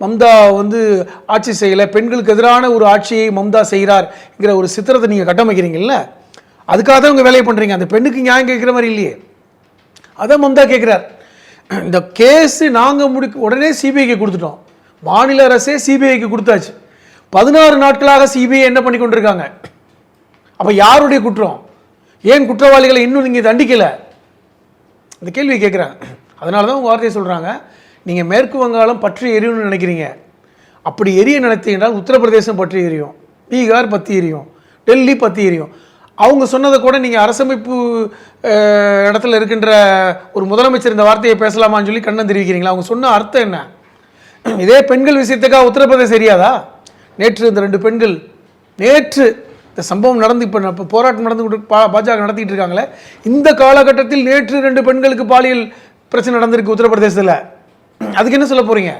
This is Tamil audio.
மம்தா வந்து ஆட்சி செய்யலை, பெண்களுக்கு எதிரான ஒரு ஆட்சியை மம்தா செய்கிறார்ங்கிற ஒரு சித்திரத்தை நீங்கள் கட்டமைக்கிறீங்கல்ல, அதுக்காக தான் உங்கள் வேலையை பண்ணுறீங்க. அந்த பெண்ணுக்கு நியாயம் கேட்குற மாதிரி இல்லையே, அதான் மம்தா கேட்குறார். இந்த கேஸு நாங்கள் உடனே சிபிஐக்கு கொடுத்துட்டோம். மாநில அரசே சிபிஐக்கு கொடுத்தாச்சு. 16 நாட்களாக சிபிஐ என்ன பண்ணி கொண்டிருக்காங்க? அப்போ யாருடைய குற்றம்? ஏன் குற்றவாளிகளை இன்னும் நீங்கள் தண்டிக்கலை? இந்த கேள்வி கேட்குறாங்க. அதனால தான் உங்கள் வார்த்தையை சொல்கிறாங்க, நீங்கள் மேற்கு வங்காளம் பற்றி எரியும்னு நினைக்கிறீங்க. அப்படி எரிய நினைத்தீங்கன்றால் உத்தரப்பிரதேசம் பற்றி எரியும், பீகார் பற்றி எரியும், டெல்லி பற்றி எரியும். அவங்க சொன்னதை கூட நீங்கள் அரசமைப்பு இடத்துல இருக்கின்ற ஒரு முதலமைச்சர் இந்த வார்த்தையை பேசலாமான்னு சொல்லி கண்ணம் தெரிவிக்கிறீங்களா? அவங்க சொன்ன அர்த்தம் என்ன? இதே பெண்கள் விஷயத்துக்காக உத்தரப்பிரதேசம் தெரியாதா? நேற்று இந்த 2 பெண்கள், நேற்று இந்த சம்பவம் நடந்து இப்போ போராட்டம் நடந்து பாஜக நடத்திட்டு இருக்காங்களே, இந்த காலகட்டத்தில் நேற்று 2 பெண்களுக்கு பாலியல் பிரச்சனை நடந்திருக்கு உத்தரப்பிரதேசத்தில். அதுக்கு என்ன சொல்ல போறீங்க?